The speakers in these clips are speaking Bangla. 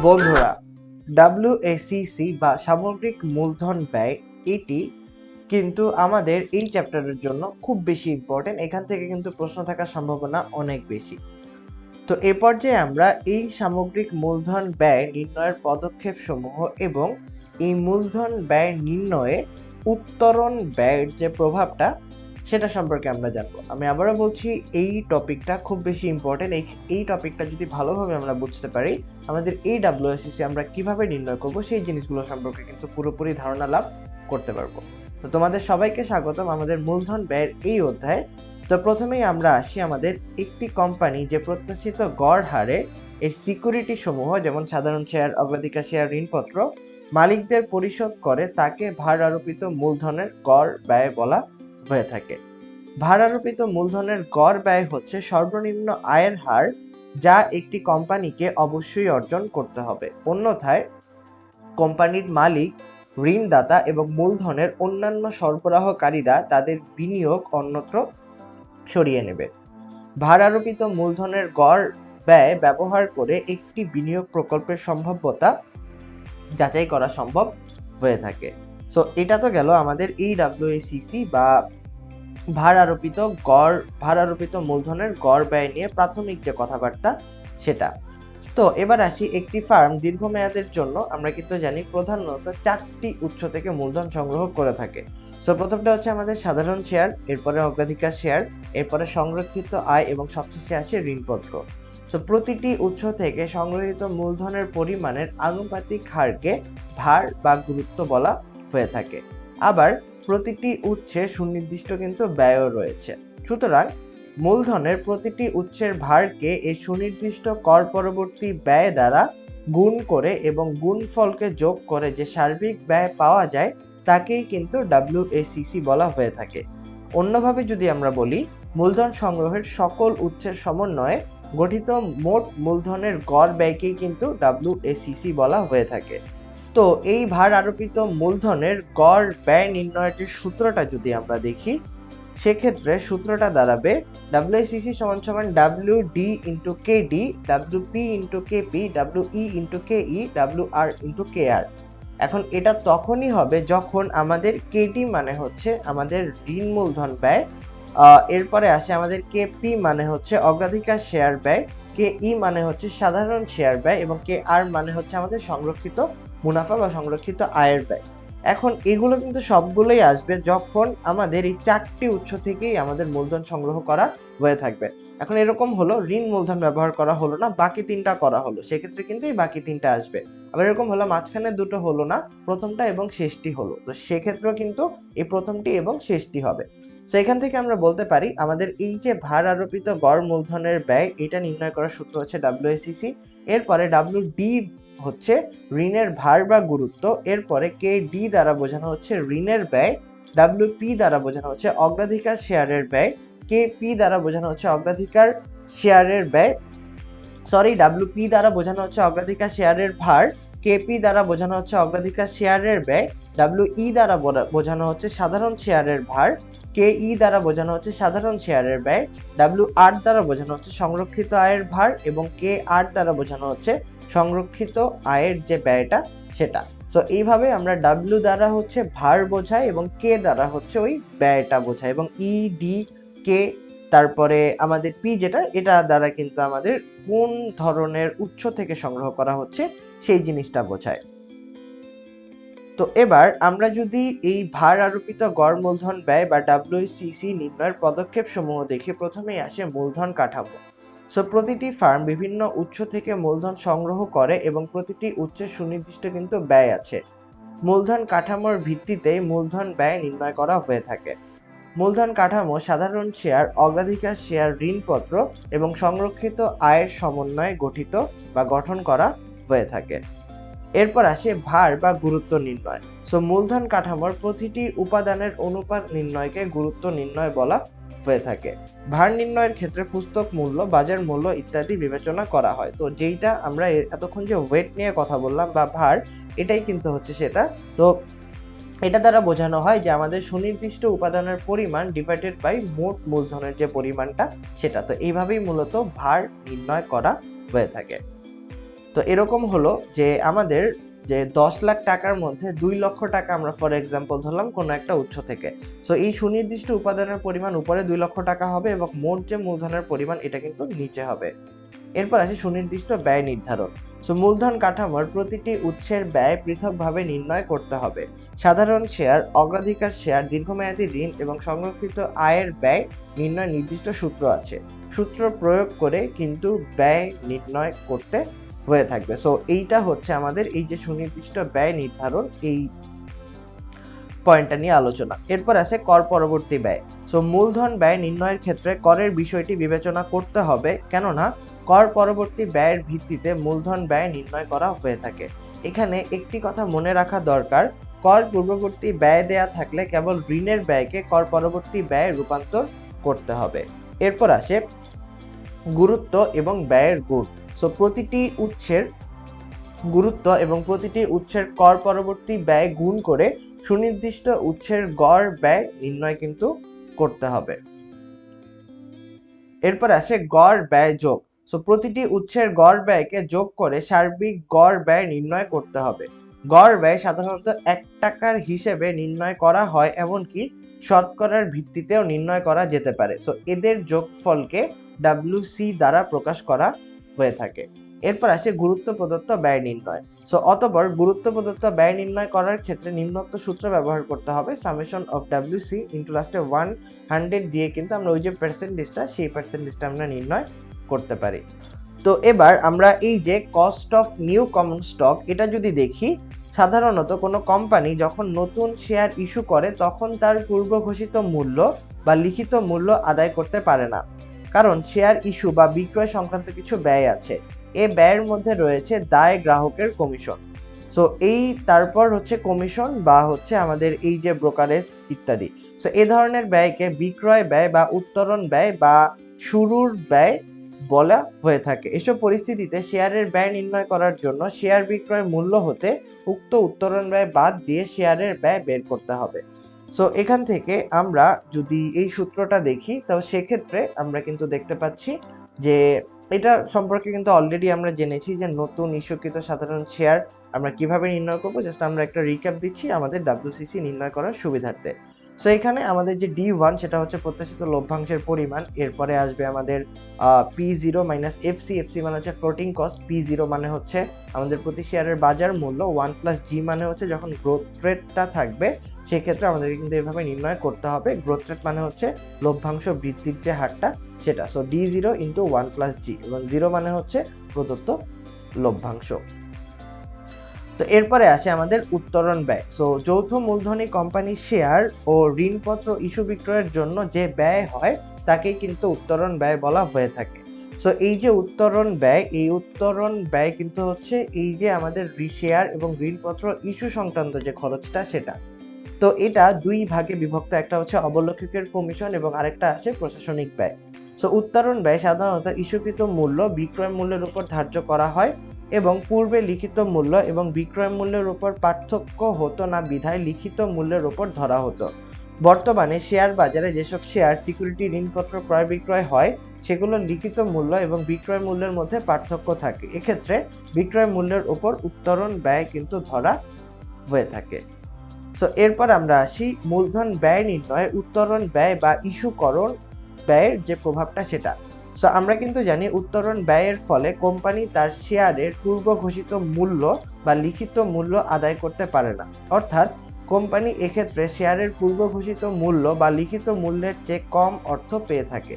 বন্ধুরা, WACC বা সামগ্রিক মূলধন ব্যয় এটি কিন্তু আমাদের এই চ্যাপ্টারের জন্য খুব বেশি ইম্পর্টেন্ট। এখান থেকে কিন্তু প্রশ্ন থাকার সম্ভাবনা অনেক বেশি। তো এ পর্যায়ে আমরা এই সামগ্রিক মূলধন ব্যয় নির্ণয়ের পদক্ষেপ সমূহ এবং এই মূলধন ব্যয় নির্ণয়ে উত্তরণ ব্যয়ের যে প্রভাবটা সেটা সম্পর্কে আমরা জানবো। আমি আবারও বলছি, এই টপিকটা খুব বেশি ইম্পর্টেন্ট। এই টপিকটা যদি ভালোভাবে আমরা বুঝতে পারি, আমাদের এই WACC আমরা কিভাবে নির্ণয় করব সেই জিনিসগুলো সম্পর্কে কিন্তু পুরোপুরি ধারণা লাভ করতে পারবো। তো তোমাদের সবাইকে স্বাগতম আমাদের মূলধন ব্যয়ের এই অধ্যায়ে। তো প্রথমেই আমরা আসি আমাদের একটি কোম্পানি যে প্রত্যাশিত গড় হারে এর সিকিউরিটি সমূহ, যেমন সাধারণ শেয়ার, অগ্রাধিকার শেয়ার, ঋণপত্র মালিকদের পরিশোধ করে তাকে ভার আরোপিত মূলধনের গড় ব্যয় বলা হয়ে থাকে। ভার আরোপিত মূলধনের গড় ব্যয় হচ্ছে সর্বনিম্ন আয়ের হার যা একটি কোম্পানিকে অবশ্যই অর্জন করতে হবে, অন্যথায় কোম্পানির মালিক, ঋণদাতা এবং মূলধনের অন্যান্য সরবরাহকারীরা তাদের বিনিয়োগ অন্যত্র সরিয়ে নেবে। ভার আরোপিত মূলধনের গড় ব্যয় ব্যবহার করে একটি বিনিয়োগ প্রকল্পের সম্ভাব্যতা যাচাই করা সম্ভব হয়ে থাকে। সো এটা তো গেল আমাদের এই WACC বা ভার আরোপিত মূলধনের গড় ব্যয় নিয়ে প্রাথমিক যে কথাবার্তা সেটা। তো এবার আসি, একটি ফার্ম দীর্ঘমেয়াদের জন্য আমরা কিন্তু জানি প্রধানত 4টি উৎস থেকে মূলধন সংগ্রহ করে থাকে। সো প্রথমটা হচ্ছে আমাদের সাধারণ শেয়ার, এরপরে অগ্রাধিকার শেয়ার, এরপরে সংরক্ষিত আয় এবং সবশেষে আসে ঋণপত্র। তো প্রতিটি উৎস থেকে সংগৃহীত মূলধনের পরিমাণের আনুপাতিক হারকে ভার বা গুরুত্ব বলা হয়ে থাকে। আবার প্রতিটি উৎসে সুনির্দিষ্ট কিন্তু ব্যয়ও রয়েছে। সুতরাং মূলধনের প্রতিটি উৎসের ভারকে এই সুনির্দিষ্ট কর পরবর্তী ব্যয় দ্বারা গুণ করে এবং গুণফলকে যোগ করে যে সার্বিক ব্যয় পাওয়া যায় তাকেই কিন্তু WACC বলা হয়ে থাকে। অন্যভাবে যদি আমরা বলি, মূলধন সংগ্রহের সকল উৎসের সমন্বয়ে গঠিত মোট মূলধনের গড় ব্যয়কেই কিন্তু WACC বলা হয়ে থাকে। তো এই ভার আরোপিত মূলধনের গড় ব্যয় নির্ণয়ের যে সূত্রটা যদি আমরা দেখি, সেক্ষেত্রে সূত্রটা দাঁড়াবে WACC = WD × KD, WP × KP, WE × KE, WR × KR। এখন এটা তখনই হবে যখন আমাদের KD মানে হচ্ছে আমাদের ঋণ মূলধন ব্যয়, এরপরে আসে আমাদের KP মানে হচ্ছে অগ্রাধিকার শেয়ার ব্যয়, KE মানে হচ্ছে সাধারণ শেয়ার ব্যয় এবং KR মানে হচ্ছে আমাদের সংরক্ষিত মুনাফা বা সংরক্ষিত আয়ের ব্যয়। এখন এগুলো কিন্তু সবগুলোই আসবে যখন আমাদের এই 4টি উৎস থেকেই আমাদের মূলধন সংগ্রহ করা হয়ে থাকবে। এখন এরকম হলো, ঋণ মূলধন ব্যবহার করা হলো না, বাকি 3টা করা হলো, সেক্ষেত্রে কিন্তু এই বাকি 3টা আসবে। আবার এরকম হলো মাঝখানে দুটো হলো না, প্রথমটা এবং শেষটি হলো, তো সেক্ষেত্রেও কিন্তু এই প্রথমটি এবং শেষটি হবে। তো এখান থেকে আমরা বলতে পারি আমাদের এই যে ভার আরোপিত গড় মূলধনের ব্যয়, এটা নির্ণয় করার সূত্র হচ্ছে WACC। এরপরে WD হচ্ছে ঋণের ভার বা গুরুত্ব, এরপরে KD দ্বারা বোঝানো হচ্ছে ঋণের ব্যয়, WP দ্বারা বোঝানো হচ্ছে অগ্রাধিকার শেয়ারের ব্যয়, KP দ্বারা বোঝানো হচ্ছে অগ্রাধিকার শেয়ারের ব্যয়, WP দ্বারা বোঝানো হচ্ছে অগ্রাধিকার শেয়ারের ভার, KP দ্বারা বোঝানো হচ্ছে অগ্রাধিকার শেয়ারের ব্যয়, WE দ্বারা বোঝানো হচ্ছে সাধারণ শেয়ারের ভার, KE দ্বারা বোঝানো হচ্ছে সাধারণ শেয়ারের ব্যয়, WR দ্বারা বোঝানো হচ্ছে সংরক্ষিত আয়ের ভার এবং KR দ্বারা বোঝানো হচ্ছে সংরক্ষিত আয়ের যে ব্যয়টা সেটা। সো এইভাবে আমরা W দ্বারা হচ্ছে ভার বোঝাই এবং K দ্বারা হচ্ছে ওই ব্যয়টা বোঝাই এবং ED K তারপরে আমাদের P যেটা, এটা দ্বারা কিন্তু আমাদের কোন ধরনের উৎস থেকে সংগ্রহ করা হচ্ছে সেই জিনিসটা বোঝায়। তো এবার আমরা যদি এই ভার আরোপিত গড় মূলধন ব্যয় বা WACC নির্ণয়ের পদক্ষেপ সমূহ দেখি, প্রথমেই আসে মূলধন কাঠামো। সো প্রতিটি ফার্ম বিভিন্ন উৎস থেকে মূলধন সংগ্রহ করে এবং প্রতিটি উৎসের সুনির্দিষ্ট কিন্তু ব্যয় আছে। মূলধন কাঠামোর ভিত্তিতে মূলধন ব্যয় নির্ণয় করা হয়ে থাকে। মূলধন কাঠামো সাধারণ শেয়ার, অগ্রাধিকার শেয়ার, ঋণপত্র এবং সংরক্ষিত আয়ের সমন্বয়ে গঠিত বা গঠন করা হয়ে থাকে। এরপর আসে ভার বা গুরুত্ব নির্ণয়। সো মূলধন কাঠামোর প্রতিটি উপাদানের অনুপাত নির্ণয়কে গুরুত্ব নির্ণয় বলা হয়ে থাকে। ভার নির্ণয়ের ক্ষেত্রে পুস্তক মূল্য, বাজার মূল্য ইত্যাদি বিবেচনা করা হয়। তো যেইটা আমরা এতক্ষণ যে ওয়েট নিয়ে কথা বললাম বা ভার, এটাই কিন্তু হচ্ছে সেটা। তো এটা দ্বারা বোঝানো হয় যে আমাদের সুনির্দিষ্ট উপাদানের পরিমাণ ডিভাইডেড বাই মোট মূলধনের যে পরিমাণটা সেটা। তো এইভাবেই মূলত ভার নির্ণয় করা হয়ে থাকে। তো এরকম হলো যে আমাদের যে 10 লাখ টাকার মধ্যে 2 লক্ষ টাকা আমরা ফর এক্সাম্পল ধরলাম কোনো একটা উৎস থেকে। সো এই সুনির্দিষ্ট উপাদানের পরিমাণ উপরে 2 লক্ষ টাকা হবে এবং মোট যে মূলধনের পরিমাণ এটা কিন্তু নিচে হবে। এরপর আসে সুনির্দিষ্ট ব্যয় নির্ধারণ। সো মূলধন কাঠামোর প্রতিটি উৎসের ব্যয় পৃথকভাবে নির্ণয় করতে হবে। সাধারণ শেয়ার, অগ্রাধিকার শেয়ার, দীর্ঘমেয়াদী ঋণ এবং সংরক্ষিত আয়ের ব্যয় নির্ণয় নির্দিষ্ট সূত্র আছে। সূত্র প্রয়োগ করে কিন্তু ব্যয় নির্ণয় করতে হয়ে থাকবে। সো এইটা হচ্ছে আমাদের এই যে সুনির্দিষ্ট ব্যয় নির্ধারণ, এই পয়েন্টটা নিয়ে আলোচনা। এরপর আছে কর পরবর্তী ব্যয়। সো মূলধন ব্যয় নির্ণয়ের ক্ষেত্রে করের বিষয়টি বিবেচনা করতে হবে, কেননা কর পরবর্তী ব্যয়ের ভিত্তিতে মূলধন ব্যয় নির্ণয় করা হয়ে থাকে। এখানে একটি কথা মনে রাখা দরকার, কর পূর্ববর্তী ব্যয় দেয়া থাকলে কেবল ঋণের ব্যয়কে কর পরবর্তী ব্যয়ে রূপান্তর করতে হবে। এরপর আসে গুরুত্ব এবং ব্যয়ের গুণ। সো প্রতিটি উৎসের গুরুত্ব এবং প্রতিটি উৎসের কর পরবর্তী ব্যয় গুণ করে সুনির্দিষ্ট উৎসের গড় ব্যয় নির্ণয় কিন্তু করতে হবে। এরপর আসে গড় ব্যয় যোগ। সো প্রতিটি উৎসের গড় ব্যয়কে যোগ করে সার্বিক গড় ব্যয় নির্ণয় করতে হবে। গড় ব্যয় সাধারণত 1 টাকার হিসেবে নির্ণয় করা হয়, এমনকি শতকরার ভিত্তিতেও নির্ণয় করা যেতে পারে। সো এদের যোগফলকে WC দ্বারা প্রকাশ করা হয়ে থাকে। এরপর আসে গুরুত্ব প্রদত্ত ব্যয় নির্ণয়। সো অতঃপর গুরুত্ব প্রদত্ত ব্যয় নির্ণয় করার ক্ষেত্রে নিম্নোক্ত সূত্র ব্যবহার করতে হবে। সামেশন অফ WC ইনটু লাস্টে 100 দিয়ে কিন্তু আমরা ওই যে পার্সেন্টেজটা, সেই পার্সেন্টেজটা আমরা নির্ণয় করতে পারি। তো এবার আমরা এই যে cost of new common stock, এটা যদি দেখি, সাধারণত কোনো কোম্পানি যখন নতুন শেয়ার ইস্যু করে তখন তার পূর্ব ঘোষিত মূল্য বা লিখিত মূল্য আদায় করতে পারে না, কারণ শেয়ার ইস্যু বা বিক্রয় সংক্রান্ত কিছু ব্যয় আছে। এই ব্যয়ের মধ্যে রয়েছে দায়, গ্রাহকের কমিশন। সো এই তারপর হচ্ছে কমিশন বা হচ্ছে আমাদের এই যে ব্রোকারেজ ইত্যাদি। সো এই ধরনের ব্যয়কে বিক্রয় ব্যয় বা উত্তরণ ব্যয় বা শুরুর ব্যয় বলা হয়ে থাকে। এসব পরিস্থিতিতে শেয়ারের ব্যয় নির্ণয় করার জন্য শেয়ার বিক্রয় মূল্য হতে উক্ত উত্তরণ ব্যয় বাদ দিয়ে শেয়ারের ব্যয় বের করতে হবে। সো এখান থেকে আমরা যদি এই সূত্রটা দেখি, তাহলে সেক্ষেত্রে আমরা কিন্তু দেখতে পাচ্ছি যে এটা সম্পর্কে কিন্তু অলরেডি আমরা জেনেছি যে নতুন ইস্যুকৃত সাধারণ শেয়ার আমরা কিভাবে নির্ণয় করব। জাস্ট আমরা একটা রিক্যাপ দিচ্ছি আমাদের WCC নির্ণয় করার সুবিধার্থে। সো এখানে আমাদের যে D1 সেটা হচ্ছে প্রত্যাশিত লভ্যাংশের পরিমাণ। এরপরে আসবে আমাদের P0 মাইনাস FC। FC মানে হচ্ছে ফ্লোটিং কস্ট। P0 মানে হচ্ছে আমাদের প্রতি শেয়ারের বাজার মূল্য। 1+G মানে হচ্ছে যখন গ্রোথ রেটটা থাকবে সেক্ষেত্রে আমাদেরকে কিন্তু এভাবে নির্ণয় করতে হবে। গ্রোথ রেট মানে হচ্ছে লভ্যাংশ বৃদ্ধির যে হারটা সেটা। সো D0 ইন্টু 1+G এবং 0 মানে হচ্ছে প্রদত্ত লভ্যাংশ। তো এরপরে আসে আমাদের উত্তরণ ব্যয়। সো যৌথ মূলধনী কোম্পানির শেয়ার ও ঋণপত্র ইস্যু বিক্রয়ের জন্য যে ব্যয় হয় তাকেই কিন্তু উত্তরণ ব্যয় বলা হয়ে থাকে। সো এই যে উত্তরণ ব্যয়, এই উত্তরণ ব্যয় কিন্তু হচ্ছে এই যে আমাদের শেয়ার এবং ঋণপত্র ইস্যু সংক্রান্ত যে খরচটা সেটা। তো এটা দুই ভাগে বিভক্ত, একটা হচ্ছে অবলেখকের কমিশন এবং আরেকটা আছে প্রশাসনিক ব্যয়। সো উত্তরণ ব্যয় সাধারণত ইস্যুকৃত মূল্য বিক্রয় মূল্যের উপর ধার্য করা হয় এবং পূর্বে লিখিত মূল্য এবং বিক্রয় মূল্যের উপর পার্থক্য হতো না বিধায় লিখিত মূল্যের উপর ধরা হতো। বর্তমানে শেয়ার বাজারে যেসব শেয়ার, সিকিউরিটি, ঋণপত্র ক্রয় বিক্রয় হয় সেগুলোর লিখিত মূল্য এবং বিক্রয় মূল্যের মধ্যে পার্থক্য থাকে। এক্ষেত্রে বিক্রয় মূল্যের উপর উত্তরণ ব্যয় কিন্তু ধরা হয়ে থাকে। সো এরপর আমরা আসি মূলধন ব্যয় নির্ণয়ে উত্তরণ ব্যয় বা ইস্যুকরণ ব্যয়ের যে প্রভাবটা সেটা। সো আমরা কিন্তু জানি উত্তরণ ব্যয়ের ফলে কোম্পানি তার শেয়ারের পূর্ব ঘোষিত মূল্য বা লিখিত মূল্য আদায় করতে পারে না। অর্থাৎ কোম্পানি এক্ষেত্রে শেয়ারের পূর্ব ঘোষিত মূল্য বা লিখিত মূল্যের চেয়ে কম অর্থ পেয়ে থাকে।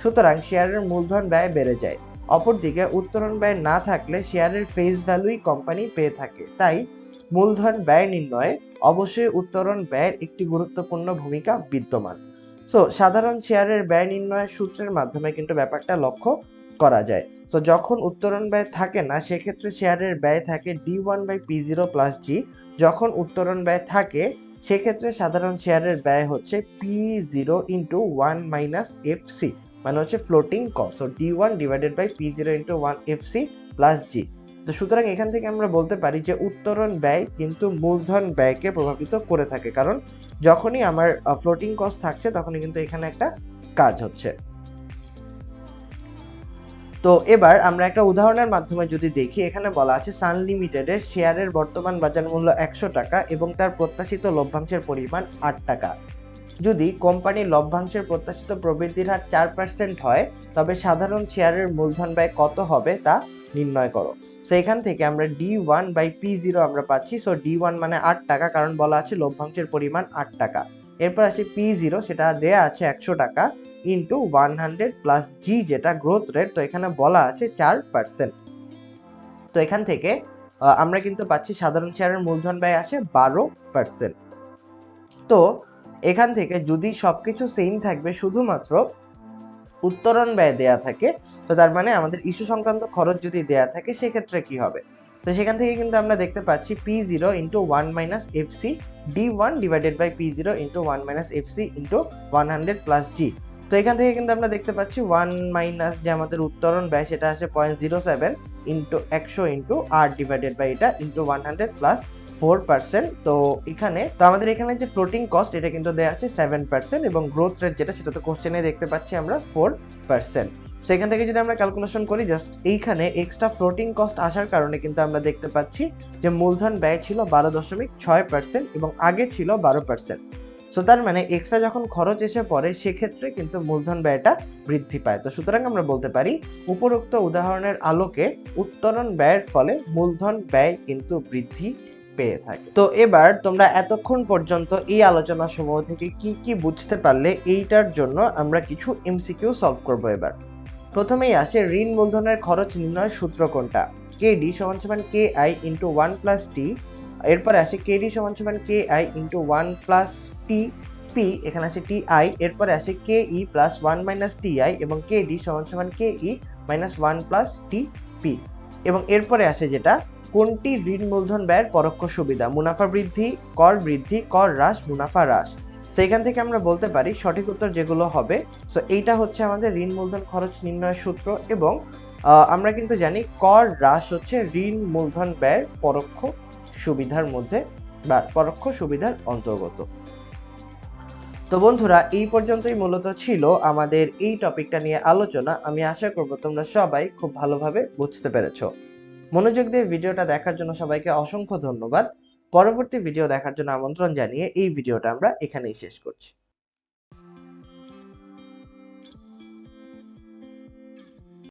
সুতরাং শেয়ারের মূলধন ব্যয় বেড়ে যায়। অপরদিকে উত্তরণ ব্যয় না থাকলে শেয়ারের ফেস ভ্যালুই কোম্পানি পেয়ে থাকে। তাই মূলধন ব্যয় নির্ণয়ে অবশ্যই উত্তরণ ব্যয়ের একটি গুরুত্বপূর্ণ ভূমিকা বিদ্যমান। সো সাধারণ শেয়ারের ব্যয় নির্ণয়ের সূত্রের মাধ্যমে কিন্তু ব্যাপারটা লক্ষ্য করা যায়। সো যখন উত্তরণ ব্যয় থাকে না সেক্ষেত্রে শেয়ারের ব্যয় থাকে D1/P0+G। যখন উত্তরণ ব্যয় থাকে সেক্ষেত্রে সাধারণ শেয়ারের ব্যয় হচ্ছে P0 ইন্টু 1-FC, মানে হচ্ছে floating cost. So D1/P0 into 1FC+G। তো সুতরাং এখান থেকে আমরা বলতে পারি যে উত্তরণ ব্যয় কিন্তু মূলধন ব্যয়কে প্রভাবিত করে থাকে, কারণ যখনই আমার ফ্লোটিং কস্ট থাকছে তখনই কিন্তু এখানে একটা কাজ হচ্ছে। তো এবার আমরা একটা উদাহরণের মাধ্যমে যদি দেখি, এখানে বলা আছে সান লিমিটেডের শেয়ারের বর্তমান বাজার মূল্য 100 টাকা এবং তার প্রত্যাশিত লভ্যাংশের পরিমাণ 8 টাকা। যদি কোম্পানির লভ্যাংশের প্রত্যাশিত প্রবৃদ্ধির হার 4% হয়, তবে সাধারণ শেয়ারের মূলধন ব্যয় কত হবে তা নির্ণয় করো। সো এখান থেকে আমরা D1/P0 আমরা পাচ্ছি। সো D1 মানে 8 টাকা, কারণ বলা আছে লভ্যাংশের পরিমাণ 8 টাকা। এরপর আসে P0, সেটা দেয়া আছে 100 টাকা ইন্টু 100 প্লাস জি, যেটা গ্রোথ রেট, তো এখানে বলা আছে 4%। তো এখান থেকে আমরা কিন্তু পাচ্ছি সাধারণ শেয়ারের মূলধন ব্যয় আসে 12%। তো এখান থেকে যদি সবকিছু সেম থাকবে, শুধুমাত্র উত্তোলন ব্যয় দেয়া থাকে, তো তার মানে আমাদের ইস্যু সংক্রান্ত খরচ যদি দেয়া থাকে, সেক্ষেত্রে কি হবে? তো সেখান থেকে কিন্তু আমরা দেখতে পাচ্ছি P0 into 1 minus FC D1 divided by P0 into 1 minus FC into 100 plus G. তো এখান থেকে কিন্তু আমরা দেখতে পাচ্ছি 1 মাইনাস যে আমাদের উত্তোলন ব্যয়, সেটা আসে 0.07 ইন্টু 100 ইন্টু আর ডিভাইডেড বাই এটা ইন্টু 100 প্লাস 4%। তো আমাদের এখানে যে ফ্লোটিং কস্ট, এটা কিন্তু দেওয়া আছে 7% এবং গ্রোথ রেট যেটা, সেটা তো কোশ্চেনে দেখতে পাচ্ছি আমরা 4%। সেখান থেকে যদি আমরা ক্যালকুলেশন করি, জাস্ট এইখানে এক্সট্রা ফ্লোটিং কস্ট আসার কারণে কিন্তু আমরা দেখতে পাচ্ছি যে মূলধন ব্যয় ছিল 12.6% এবং আগে ছিল 12%। সো তার মানে এক্সট্রা যখন খরচ এসে পড়ে, সেক্ষেত্রে কিন্তু মূলধন ব্যয়টা বৃদ্ধি পায়। তো সুতরাং আমরা বলতে পারি উপরোক্ত উদাহরণের আলোকে উত্তোলন ব্যয়ের ফলে মূলধন ব্যয় কিন্তু বৃদ্ধি পেয়ে থাকে। তো এবার তোমরা এতক্ষণ পর্যন্ত এই আলোচনা সমূহ থেকে কি কি বুঝতে পারলে, এইটার জন্য আমরা কিছু এমসিকিউ সলভ করব। এবার প্রথমেই আসে ঋণ মূলধনের খরচ নির্ণয়ের সূত্র কোনটা? কেডি সমান সমান K I into 1 plus T. এরপরে আসে কেডি সমান সমান K I into 1 plus T P, এখানে আসে টি আই। এরপরে আসে K E plus 1 minus T I এবং কেডি সমান সমান K E minus 1 plus T P. এবং এরপরে আসে যেটা, কোনটি ঋণ মূলধন ব্যয়ের পরোক্ষ সুবিধা? মুনাফা বৃদ্ধি, কর হ্রাস, মুনাফা হ্রাস। সো এখান থেকে আমরা বলতে পারি সঠিক উত্তর যেগুলো হবে, সো এইটা হচ্ছে আমাদের ঋণ মূলধন খরচ নির্ণয়ের সূত্র। এবং আমরা কিন্তু জানি কর হ্রাস হচ্ছে ঋণ মূলধন ব্যয়ের পরোক্ষ সুবিধার মধ্যে বা পরোক্ষ সুবিধার অন্তর্গত। তো বন্ধুরা, এই পর্যন্তই মূলত ছিল আমাদের এই টপিকটা নিয়ে আলোচনা। আমি আশা করব তোমরা সবাই খুব ভালোভাবে বুঝতে পেরেছো। মনোযোগ দিয়ে ভিডিওটা দেখার জন্য সবাইকে অসংখ্য ধন্যবাদ। পরবর্তী ভিডিও দেখার জন্য আমন্ত্রণ জানিয়ে এই ভিডিওটা আমরা এখানেই শেষ করছি।